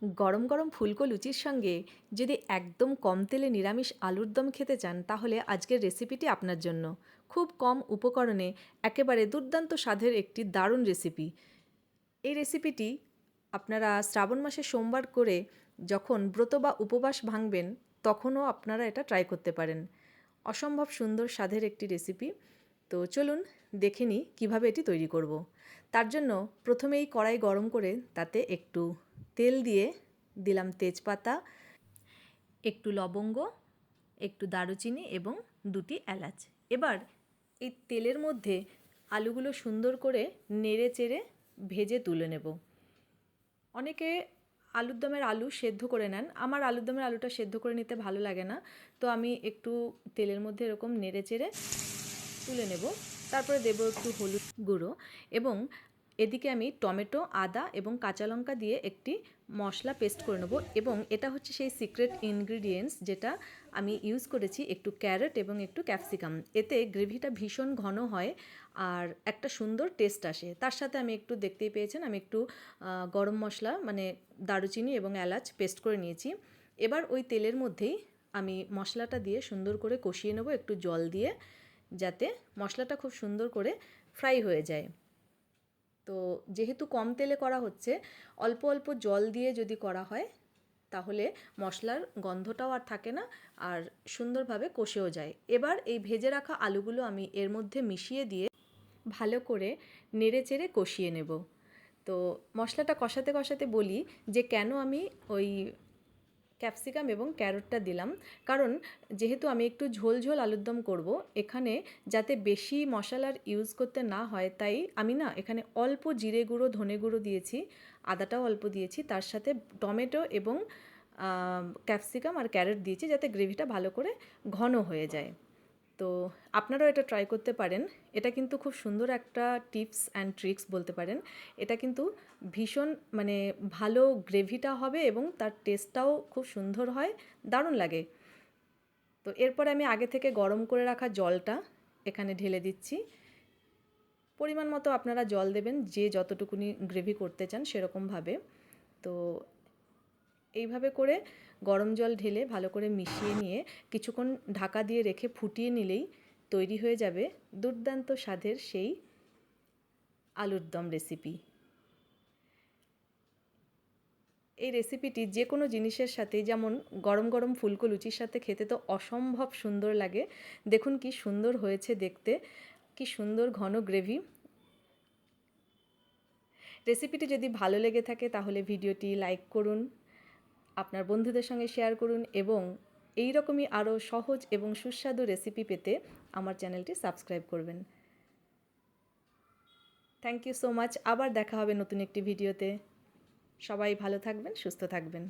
গরম গরম ফুলকো লুচির সঙ্গে যদি একদম কম তেলে নিরামিষ আলুর দম খেতে চান তাহলে আজকের রেসিপিটি আপনার জন্য। খুব কম উপকরণে একেবারে দুর্দান্ত স্বাদের একটি দারুণ রেসিপি। এই রেসিপিটি আপনারা শ্রাবণ মাসে সোমবার করে যখন ব্রত বা উপবাস ভাঙবেন তখনও আপনারা এটা ট্রাই করতে পারেন। অসম্ভব সুন্দর স্বাদের একটি রেসিপি। তো চলুন দেখে নিই কীভাবে এটি তৈরি করব। তার জন্য প্রথমেই কড়াই গরম করে তাতে একটু তেল দিয়ে দিলাম তেজপাতা, একটু লবঙ্গ, একটু দারুচিনি এবং 2টি এলাচ। এবার এই তেলের মধ্যে আলুগুলো সুন্দর করে নেড়ে চেড়ে ভেজে তুলে নেব। অনেকে আলুর দমের আলু সেদ্ধ করে নেন, আমার আলুর দমের আলুটা সেদ্ধ করে নিতে ভালো লাগে না, তো আমি একটু তেলের মধ্যে এরকম নেড়ে চেড়ে তুলে নেব। তারপরে দেবো একটু হলুদ গুঁড়ো এবং এদিকে আমি টমেটো, আদা এবং কাঁচা লঙ্কা দিয়ে একটি মশলা পেস্ট করে নেব। এবং এটা হচ্ছে সেই সিক্রেট ইনগ্রিডিয়েন্টস যেটা আমি ইউজ করেছি, একটু ক্যারট এবং একটু ক্যাপসিকাম। এতে গ্রেভিটা ভীষণ ঘন হয় আর একটা সুন্দর টেস্ট আসে। তার সাথে আমি একটু, দেখতেই পেয়েছেন, আমি একটু গরম মশলা মানে দারুচিনি এবং এলাচ পেস্ট করে নিয়েছি। এবার ওই তেলের মধ্যেই আমি মশলাটা দিয়ে সুন্দর করে কষিয়ে নেব একটু জল দিয়ে, যাতে মশলাটা খুব সুন্দর করে ফ্রাই হয়ে যায়। তো যেহেতু কম তেলে করা হচ্ছে, অল্প অল্প জল দিয়ে যদি করা হয় তাহলে মশলার গন্ধটাও আর থাকে না আর সুন্দরভাবে কষেও যায়। এবার এই ভেজে রাখা আলুগুলো আমি এর মধ্যে মিশিয়ে দিয়ে ভালো করে নেড়ে চেড়ে কষিয়ে নেব। তো মশলাটা কষাতে কষাতে বলি যে কেন আমি ওই ক্যাপসিকাম এবং ক্যারটটা দিলাম, কারণ যেহেতু আমি একটু ঝোল ঝোল আলুর দম করব, এখানে যাতে বেশি মশলার ইউজ করতে না হয় তাই আমি এখানে অল্প জিরে গুঁড়ো, ধনে গুঁড়ো দিয়েছি, আদাটাও অল্প দিয়েছি, তার সাথে টমেটো এবং ক্যাপসিকাম আর ক্যারট দিয়েছি যাতে গ্রেভিটা ভালো করে ঘন হয়ে যায়। তো আপনারাও এটা ট্রাই করতে পারেন। এটা কিন্তু খুব সুন্দর একটা টিপস অ্যান্ড ট্রিক্স বলতে পারেন। এটা কিন্তু ভীষণ ভালো গ্রেভিটা হবে এবং তার টেস্টটাও খুব সুন্দর হয়, দারুণ লাগে। তো এরপরে আমি আগে থেকে গরম করে রাখা জলটা এখানে ঢেলে দিচ্ছি। পরিমাণ মতো আপনারা জল দেবেন, যে যতটুকুনি গ্রেভি করতে চান সেরকমভাবে। তো এইভাবে করে গরম জল ঢেলে ভালো করে মিশিয়ে নিয়ে কিছুক্ষণ ঢাকা দিয়ে রেখে ফুটিয়ে নিলেই তৈরি হয়ে যাবে দুর্দান্ত স্বাদের সেই আলুর দম রেসিপি। এই রেসিপিটি যে কোনো জিনিসের সাথে, যেমন গরম গরম ফুলকো লুচির সাথে খেতে তো অসম্ভব সুন্দর লাগে। দেখুন কি সুন্দর হয়েছে দেখতে, কি সুন্দর ঘন গ্রেভি। রেসিপিটি যদি ভালো লেগে থাকে তাহলে ভিডিওটি লাইক করুন, আপনার বন্ধুদের সঙ্গে শেয়ার করুন এবং এই রকমই আরও সহজ এবং সুস্বাদু রেসিপি পেতে আমার চ্যানেলটি সাবস্ক্রাইব করবেন। Thank you so much. আবার দেখা হবে নতুন একটি ভিডিওতে। সবাই ভালো থাকবেন, সুস্থ থাকবেন।